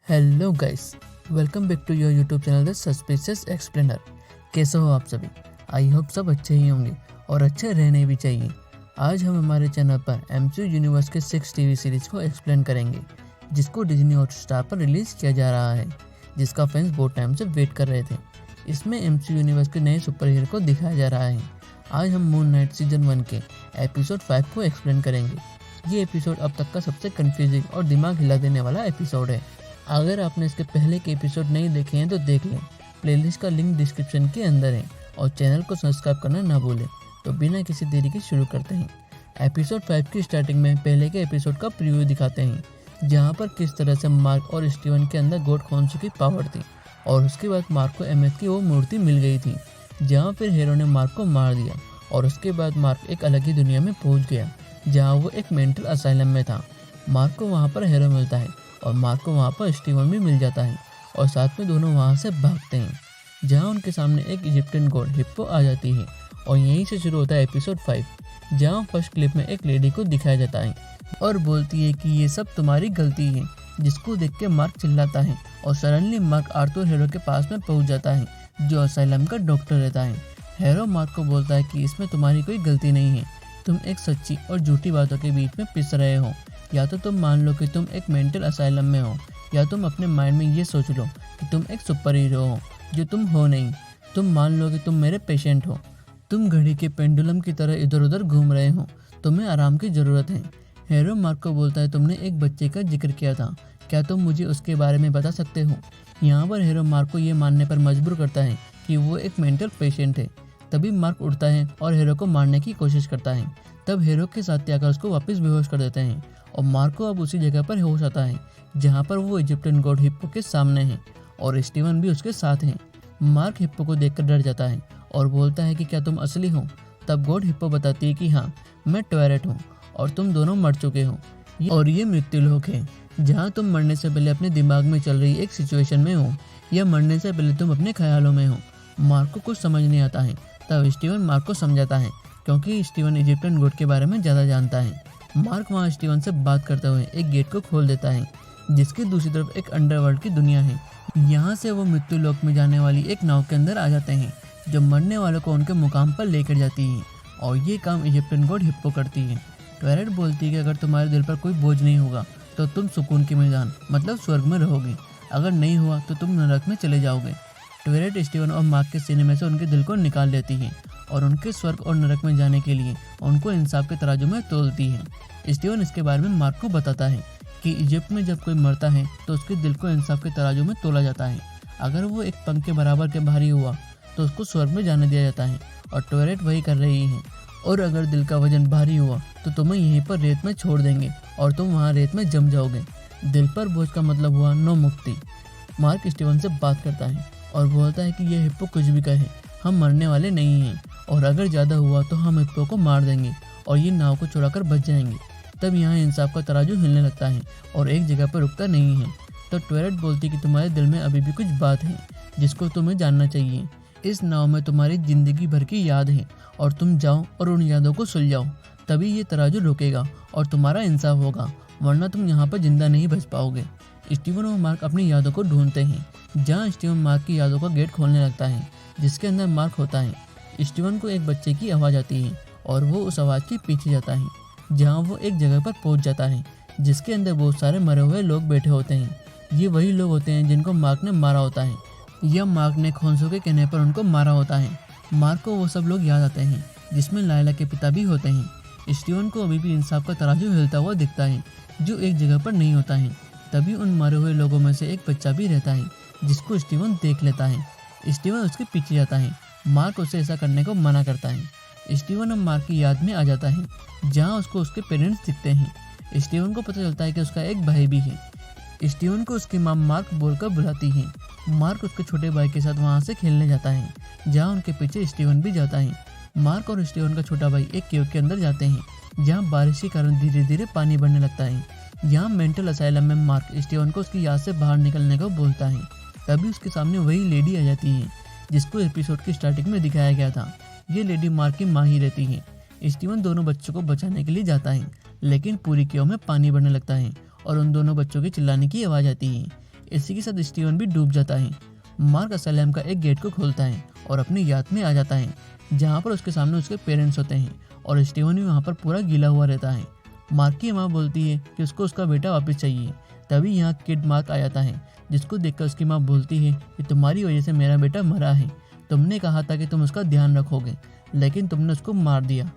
Hello guys, welcome back to your YouTube channel the suspicious explainer. कैसे हो आप सभी? आई होप सब अच्छे ही होंगे और अच्छे रहने भी चाहिए। आज हम हमारे चैनल पर एमसीयू यूनिवर्स के 6 टीवी सीरीज को एक्सप्लेन करेंगे, जिसको डिज्नी हॉटस्टार पर रिलीज किया जा रहा है, जिसका फैंस बहुत टाइम से वेट कर रहे थे। इसमें एमसीयू यूनिवर्स के नए सुपर हीरो को दिखाया जा रहा है। आज हम मून नाइट सीजन 1 के एपिसोड 5 को एक्सप्लेन करेंगे। ये एपिसोड अब तक का सबसे कंफ्यूजिंग और दिमाग हिला देने वाला एपिसोड है। अगर आपने इसके पहले के एपिसोड नहीं देखे हैं तो देख लें, प्लेलिस्ट का लिंक डिस्क्रिप्शन के अंदर है, और चैनल को सब्सक्राइब करना ना भूलें। तो बिना किसी देरी के शुरू करते हैं। एपिसोड 5 की स्टार्टिंग में पहले के एपिसोड का प्रीव्यू दिखाते हैं, जहां पर किस तरह से मार्क और स्टीवन के अंदर गॉड खोंसू की पावर थी, और उसके बाद मार्क को एमएस की वो मूर्ति मिल गई थी, जहाँ फिर हीरो ने मार्क को मार दिया, और उसके बाद मार्क एक अलग ही दुनिया में पहुँच गया, जहाँ वो एक मेंटल असाइलम में था। मार्क को वहाँ पर हीरो मिलता है और मार्क को वहाँ पर स्टीवन भी मिल जाता है, और साथ में दोनों वहाँ से भागते हैं, जहाँ उनके सामने एक इजिप्टियन गॉड हिप्पो आ जाती है। और यहीं से शुरू होता है एपिसोड 5, जहाँ फर्स्ट क्लिप में एक लेडी को दिखाया जाता है और बोलती है कि ये सब तुम्हारी गलती है, जिसको देख के मार्क चिल्लाता है, और सडनली मार्क आर्थर हीरो के पास में पहुँच जाता है, जो असाइलम का डॉक्टर रहता है। हीरो मार्क को बोलता है कि इसमें तुम्हारी कोई गलती नहीं है, तुम एक सच्ची और झूठी बातों के बीच में पिस रहे हो। या तो तुम मान लो कि तुम एक मेंटल असाइलम में हो, या तुम अपने माइंड में ये सोच लो कि तुम एक सुपर हीरो हो, जो तुम हो नहीं। तुम मान लो कि तुम मेरे पेशेंट हो, तुम घड़ी के पेंडुलम की तरह इधर उधर घूम रहे हो, तुम्हें आराम की ज़रूरत है। हीरो मार्क को बोलता है, तुमने एक बच्चे का जिक्र किया था, क्या तुम मुझे उसके बारे में बता सकते हो? यहाँ पर हीरो मार्क को ये मानने पर मजबूर करता है कि वो एक मेंटल पेशेंट है। तभी मार्क उठता है और हीरो को मारने की कोशिश करता है। तब हीरो के साथ आकर उसको वापस बेहोश कर देते हैं, और मार्क को अब उसी जगह पर होश आता है जहाँ पर वो इजिप्टियन गॉड हिप्पो के सामने है, और स्टीवन भी उसके साथ हैं। मार्क हिप्पो को देखकर डर जाता है और बोलता है कि क्या तुम असली हो? तब गॉड हिप्पो बताती है कि हाँ, मैं ट्वेरेट हूँ और तुम दोनों मर चुके हो, और ये मृत्यु लोक है, जहाँ तुम मरने से पहले अपने दिमाग में चल रही एक सिचुएशन में हो, या मरने से पहले तुम अपने ख्यालों में हो। मार्क को कुछ समझ नहीं आता है। तब स्टीवन मार्क को समझाता है, क्योंकि स्टीवन इजिप्टियन गॉड के बारे में ज़्यादा जानता है। मार्क वहाँ स्टीवन से बात करते हुए एक गेट को खोल देता है, जिसकी दूसरी तरफ एक अंडरवर्ल्ड की दुनिया है। यहाँ से वो मृत्यु लोक में जाने वाली एक नाव के अंदर आ जाते हैं, जो मरने वालों को उनके मुकाम पर लेकर जाती है, और ये काम इजिप्टियन गॉड हिप्पो करती है। ट्वेरेट बोलती है कि अगर तुम्हारे दिल पर कोई बोझ नहीं होगा तो तुम सुकून के मैदान मतलब स्वर्ग में रहोगे, अगर नहीं हुआ तो तुम नरक में चले जाओगे। ट्वेरेट स्टीवन और मार्क के सीने में से उनके दिल को निकाल लेती है, और उनके स्वर्ग और नरक में जाने के लिए उनको इंसाफ के तराजू में तोलती है। स्टीवन इसके बारे में मार्क को बताता है कि इजिप्ट में जब कोई मरता है तो उसके दिल को इंसाफ के तराजू में तोला जाता है। अगर वो एक पंख के बराबर के भारी हुआ तो उसको स्वर्ग में जाने दिया जाता है, और ट्वेरेट वही कर रही है। और अगर दिल का वजन भारी हुआ तो तुम्हें यहीं पर रेत में छोड़ देंगे, और तुम वहाँ रेत में जम जाओगे। दिल पर बोझ का मतलब हुआ नो मुक्ति। मार्क स्टीवन से बात करता है और बोलता है कि यह हिप्पो कुछ भी कहे, हम मरने वाले नहीं हैं, और अगर ज़्यादा हुआ तो हम हिप्पो को मार देंगे और ये नाव को चुराकर बच जाएंगे। तब यहाँ इंसाफ का तराजू हिलने लगता है और एक जगह पर रुकता नहीं है। तो ट्वेरेट बोलती कि तुम्हारे दिल में अभी भी कुछ बात है जिसको तुम्हें जानना चाहिए। इस नाव में तुम्हारी जिंदगी भर की याद है, और तुम जाओ और उन यादों को सुलझाओ, तभी ये तराजू रुकेगा और तुम्हारा इंसाफ होगा, वरना तुम यहाँ पर जिंदा नहीं बच पाओगे। स्टीवन और मार्क अपनी यादों को ढूंढते हैं, जहाँ स्टीवन मार्क की यादों का गेट खोलने लगता है, जिसके अंदर मार्क होता है। स्टीवन को एक बच्चे की आवाज़ आती है, और वो उस आवाज़ के पीछे जाता है, जहाँ वो एक जगह पर पहुँच जाता है, जिसके अंदर बहुत सारे मरे हुए लोग बैठे होते हैं। ये वही लोग होते हैं जिनको मार्क ने मारा होता है, या मार्क ने खोंसू के कहने पर उनको मारा होता है। मार्क को वो सब लोग याद आते हैं, जिसमें लायला के पिता भी होते हैं। स्टीवन को अभी भी इंसाफ का तराजू हिलता हुआ दिखता है, जो एक जगह पर नहीं होता है। तभी उन मरे हुए लोगों में से एक बच्चा भी रहता है, जिसको स्टीवन देख लेता है। स्टीवन उसके पीछे जाता है। मार्क उसे ऐसा करने को मना करता है। स्टीवन अब मार्क की याद में आ जाता है, जहाँ उसको उसके पेरेंट्स दिखते हैं। स्टीवन को पता चलता है कि उसका एक भाई भी है। स्टीवन को उसकी माँ मार्क बोलकर बुलाती है। मार्क उसके छोटे भाई के साथ वहाँ से खेलने जाता है, जहाँ उनके पीछे स्टीवन भी जाता है। मार्क और स्टीवन का छोटा भाई एक केव के अंदर जाते हैं, जहाँ बारिश के कारण धीरे धीरे पानी बढ़ने लगता है। यहाँ मेंटल असाइलम में मार्क स्टीवन को उसकी याद से बाहर निकलने को बोलता है। तभी उसके सामने वही लेडी आ जाती है, जिसको एपिसोड की स्टार्टिंग में दिखाया गया था। ये लेडी मार्क की माँ ही रहती है। स्टीवन दोनों बच्चों को बचाने के लिए जाता है, लेकिन पूरी केव में पानी बढ़ने लगता है और उन दोनों बच्चों के चिल्लाने की आवाज़ आती है। इसी के साथ स्टीवन भी डूब जाता है। मार्क असलम का एक गेट को खोलता है और अपनी याद में आ जाता है, जहाँ पर उसके सामने उसके पेरेंट्स होते हैं और स्टीवन भी वहाँ पर पूरा गीला हुआ रहता है। मार्क की माँ बोलती है कि उसको उसका बेटा वापस चाहिए। तभी यहाँ किड मार्क आ जाता है, जिसको देखकर उसकी माँ बोलती है कि तुम्हारी वजह से मेरा बेटा मरा है। तुमने कहा था कि तुम उसका ध्यान रखोगे, लेकिन तुमने उसको मार दिया।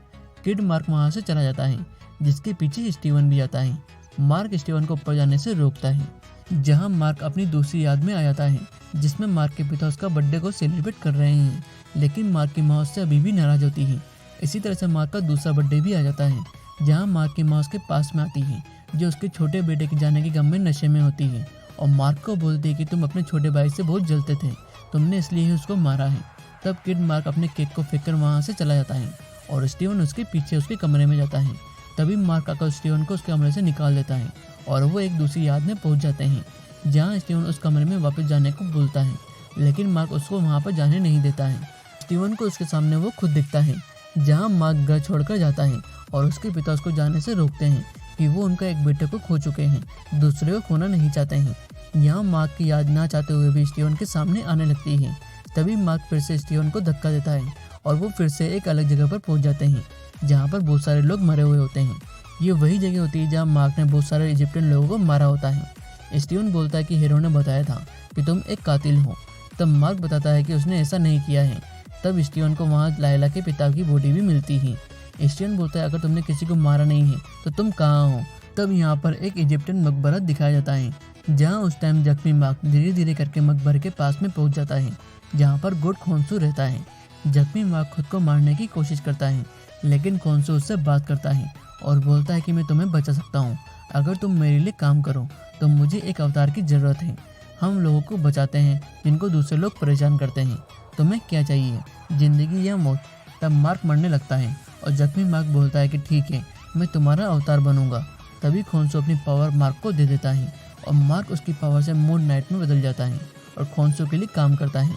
किड मार्क वहाँ से चला जाता है, जिसके पीछे स्टीवन भी जाता है। मार्क स्टीवन को ऊपर जाने से रोकता है, जहाँ मार्क अपनी दूसरी याद में आ जाता है, जिसमें मार्क के पिता उसका बर्थडे को सेलिब्रेट कर रहे हैं, लेकिन मार्क की माँ उससे अभी भी नाराज होती है। इसी तरह से मार्क का दूसरा बर्थडे भी आ जाता है, जहाँ मार्क की माँ उसके पास में आती है, जो उसके छोटे बेटे के जाने के गम में नशे में होती है, और मार्क को बोलती है कि तुम अपने छोटे भाई से बहुत जलते थे, तुमने इसलिए ही उसको मारा है। तब किड मार्क अपने केक को फेंक कर वहाँ से चला जाता है और स्टीवन उसके पीछे उसके कमरे में जाता है। तभी मार्क आकर स्टीवन को उसके कमरे से निकाल देता है और वो एक दूसरी याद में पहुँच जाते हैं, जहाँ स्टीवन उस कमरे में वापस जाने को बोलता है, लेकिन मार्क उसको वहाँ पर जाने नहीं देता है। स्टीवन को उसके सामने वो खुद दिखता है, जहाँ मार्क घर छोड़कर जाता है और उसके पिता उसको जाने से रोकते हैं कि वो उनका एक बेटे को खो चुके हैं, दूसरे को खोना नहीं चाहते हैं। यहाँ मार्क की याद ना चाहते हुए भी स्टीवन के सामने आने लगती है। तभी मार्क फिर से स्टीवन को धक्का देता है और वो फिर से एक अलग जगह पर पहुँच जाते हैं, जहाँ पर बहुत सारे लोग मरे हुए होते हैं। ये वही जगह होती है जहाँ मार्क ने बहुत सारे इजिप्शियन लोगों को मारा होता है। स्टीवन बोलता है कि हीरो ने बताया था कि तुम एक कातिल हो। तब मार्क बताता है कि उसने ऐसा नहीं किया है। तब स्टीवन को वहाँ लायला के पिता की बॉडी भी मिलती है। स्टीवन बोलता है अगर तुमने किसी को मारा नहीं है तो तुम कहाँ हो। तब यहाँ पर एक इजिप्शियन मकबरा दिखाया जाता है, जहाँ उस टाइम जख्मी मार्क धीरे धीरे करके मकबरे के पास में पहुँच जाता है, जहाँ पर गोड खोंसू रहता है। जख्मी मार्क खुद को मारने की कोशिश करता है, लेकिन खोंसू उससे बात करता है और बोलता है कि मैं तुम्हें बचा सकता हूँ, अगर तुम मेरे लिए काम करो तो मुझे एक अवतार की ज़रूरत है। हम लोगों को बचाते हैं जिनको दूसरे लोग परेशान करते हैं। तुम्हें क्या चाहिए, ज़िंदगी या मौत? तब मार्क मरने लगता है और जख्मी मार्क बोलता है कि ठीक है, मैं तुम्हारा अवतार बनूंगा। तभी खोंसू अपनी पावर मार्क को दे देता है और मार्क उसकी पावर से मून नाइट में बदल जाता है और खोंसू के लिए काम करता है।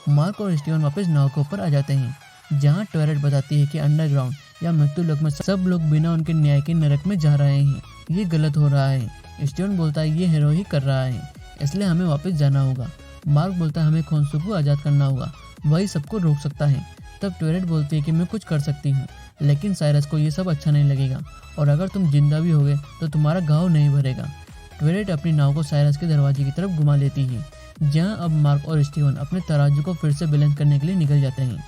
मार्क और स्टीवन वापस नाव के ऊपर आ जाते हैं, जहाँ टॉयलेट बताती है कि अंडरग्राउंड या मृत्यु लोक में सब लोग बिना उनके न्याय के नरक में जा रहे हैं। ये गलत हो रहा है। स्टीवन बोलता है ये हीरो ही कर रहा है, इसलिए हमें वापस जाना होगा। मार्क बोलता है हमें खोंसू को आज़ाद करना होगा, वही सबको रोक सकता है। तब टॉयलेट बोलती है कि मैं कुछ कर सकती हूँ, लेकिन साइरस को ये सब अच्छा नहीं लगेगा और अगर तुम जिंदा भी होगे तो तुम्हारा घाव नहीं भरेगा। टॉयलेट अपनी नाव को साइरस के दरवाजे की तरफ घुमा लेती है, जहाँ अब मार्क और स्टीवन अपने तराजू को फिर से बैलेंस करने के लिए निकल जाते हैं।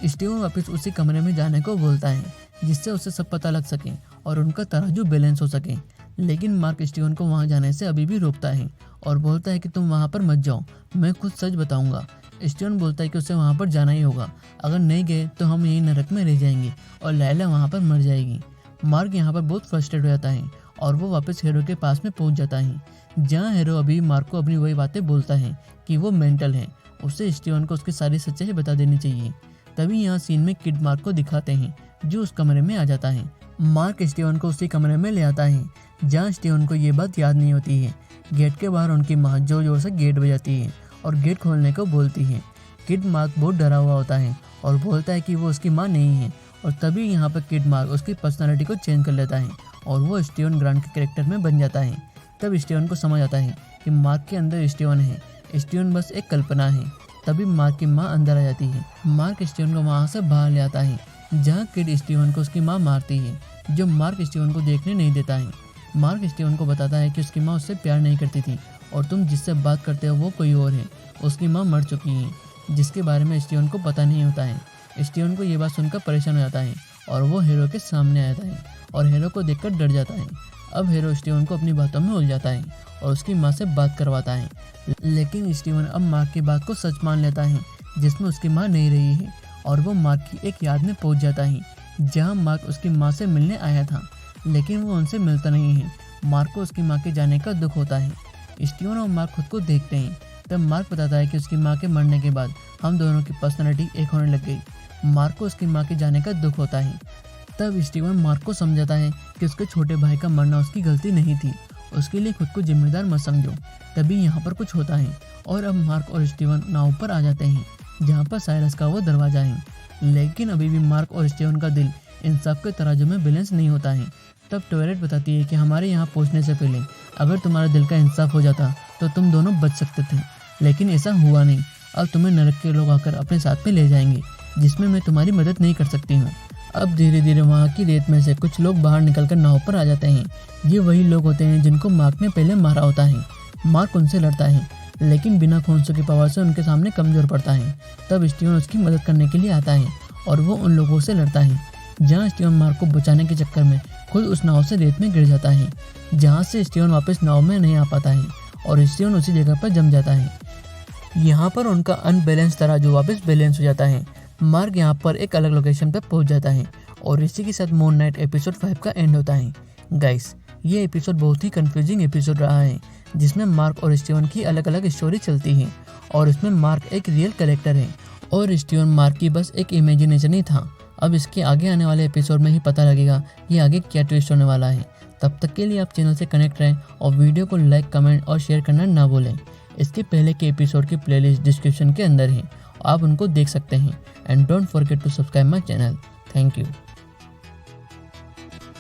स्टीवन वापस उसी कमरे में जाने को बोलता है, जिससे उसे सब पता लग सके और उनका तराजू बैलेंस हो सके, लेकिन मार्क स्टीवन को वहाँ जाने से अभी भी रोकता है और बोलता है कि तुम वहाँ पर मत जाओ, मैं खुद सच बताऊंगा। स्टीवन बोलता है कि उसे वहाँ पर जाना ही होगा, अगर नहीं गए तो हम यहीं नरक में रह जाएंगे और लैला वहाँ पर मर जाएगी। मार्क यहाँ पर बहुत फ्रस्ट्रेट हो जाता है और वो वापस हीरो के पास में पहुँच जाता है, जहाँ हीरो अभी मार्क को अपनी वही बातें बोलता है कि वो मेंटल है, उसे स्टीवन को उसकी सारी सच्चाई बता देनी चाहिए। तभी यहाँ सीन में किड मार्क को दिखाते हैं, जो उस कमरे में आ जाता है। मार्क स्टीवन को उसी कमरे में ले आता है, जहाँ स्टीवन को ये बात याद नहीं होती है। गेट के बाहर उनकी माँ जोर जोर से गेट बजाती है और गेट खोलने को बोलती है। किड मार्क बहुत डरा हुआ होता है और बोलता है कि वो उसकी माँ नहीं है, और तभी यहाँ पर किड मार्क उसकी पर्सनालिटी को चेंज कर लेता है और वो स्टीवन ग्रांट के कैरेक्टर में बन जाता है। तब स्टीवन को समझ आता है कि मार्क के अंदर स्टीवन है, स्टीवन बस एक कल्पना है। तभी मार्क की माँ अंदर आ जाती है। मार्क स्टीवन को वहाँ से बाहर ले आता है, जहाँ किड स्टीवन को उसकी माँ मारती है, जो मार्क स्टीवन को देखने नहीं देता है। मार्क स्टीवन को बताता है कि उसकी माँ उससे प्यार नहीं करती थी और तुम जिससे बात करते हो वो कोई और है, उसकी माँ मर चुकी है, जिसके बारे में स्टीवन को पता नहीं होता है। स्टीवन को ये बात सुनकर परेशान हो जाता है और वो हीरो के सामने आता है और हीरो को देखकर डर जाता है। अब हीरो स्टीवन को अपनी बातों में उलझाता है और उसकी माँ से बात करवाता है, लेकिन स्टीवन अब मार्क की बात को सच मान लेता है, जिसमें उसकी माँ नहीं रही है, और वो मार्क की एक याद में पहुँच जाता है, जहाँ मार्क उसकी माँ से मिलने आया था, लेकिन वो उनसे मिलता नहीं है। मार्क को उसकी माँ के जाने का दुख होता है। स्टीवन और मार्क खुद को देखते हैं। तब मार्क बताता है कि उसकी माँ के मरने के बाद हम दोनों की पर्सनालिटी एक होने लग गई। मार्क को उसकी माँ के जाने का दुख होता है। तब स्टीवन मार्क को समझाता है कि उसके छोटे भाई का मरना उसकी गलती नहीं थी, उसके लिए खुद को जिम्मेदार मत समझो। तभी यहाँ पर कुछ होता है और अब मार्क और स्टीवन नाव पर आ जाते हैं, जहाँ पर साइरस का वो दरवाजा है, लेकिन अभी भी मार्क और स्टीवन का दिल इन सब के तराजू में बैलेंस नहीं होता है। तब टॉयलेट बताती है कि हमारे यहाँ पहुँचने से पहले अगर तुम्हारा दिल का इंसाफ हो जाता तो तुम दोनों बच सकते थे, लेकिन ऐसा हुआ नहीं। अब तुम्हें नरक के लोग आकर अपने साथ में ले जाएंगे, जिसमें मैं तुम्हारी मदद नहीं कर सकती हूँ। अब धीरे धीरे वहाँ की रेत में से कुछ लोग बाहर निकलकर नाव पर आ जाते हैं। ये वही लोग होते हैं जिनको मार्क ने पहले मारा होता है। मार्क उनसे लड़ता है, लेकिन बिना खूंसों की पावर से उनके सामने कमज़ोर पड़ता है। तब स्टीवन उसकी मदद करने के लिए आता है और वो उन लोगों से लड़ता है, जहाँ स्टीवन मार्क को बचाने के चक्कर में खुद उस नाव से रेत में गिर जाता है, जहाँ से स्टीवन वापस नाव में नहीं आ पाता है और स्टीवन उसी जगह पर जम जाता है। यहाँ पर उनका अनबैलेंस तराजू वापस बैलेंस हो जाता है। मार्क यहाँ पर एक अलग लोकेशन पर पहुँच जाता है और इसी के साथ मून नाइट एपिसोड 5 का एंड होता है। गाइस, ये एपिसोड बहुत ही कंफ्यूजिंग एपिसोड रहा है, जिसमें मार्क और स्टीवन की अलग अलग स्टोरी चलती है और इसमें मार्क एक रियल कैरेक्टर है और स्टीवन मार्क की बस एक इमेजिनेशन ही था। अब इसके आगे आने वाले एपिसोड में ही पता लगेगा कि आगे क्या ट्विस्ट होने वाला है। तब तक के लिए आप चैनल से कनेक्ट रहें और वीडियो को लाइक, कमेंट और शेयर करना ना भूलें। इसके पहले के एपिसोड की प्लेलिस्ट डिस्क्रिप्शन के अंदर है, आप उनको देख सकते हैं। And don't forget to subscribe my channel. Thank you.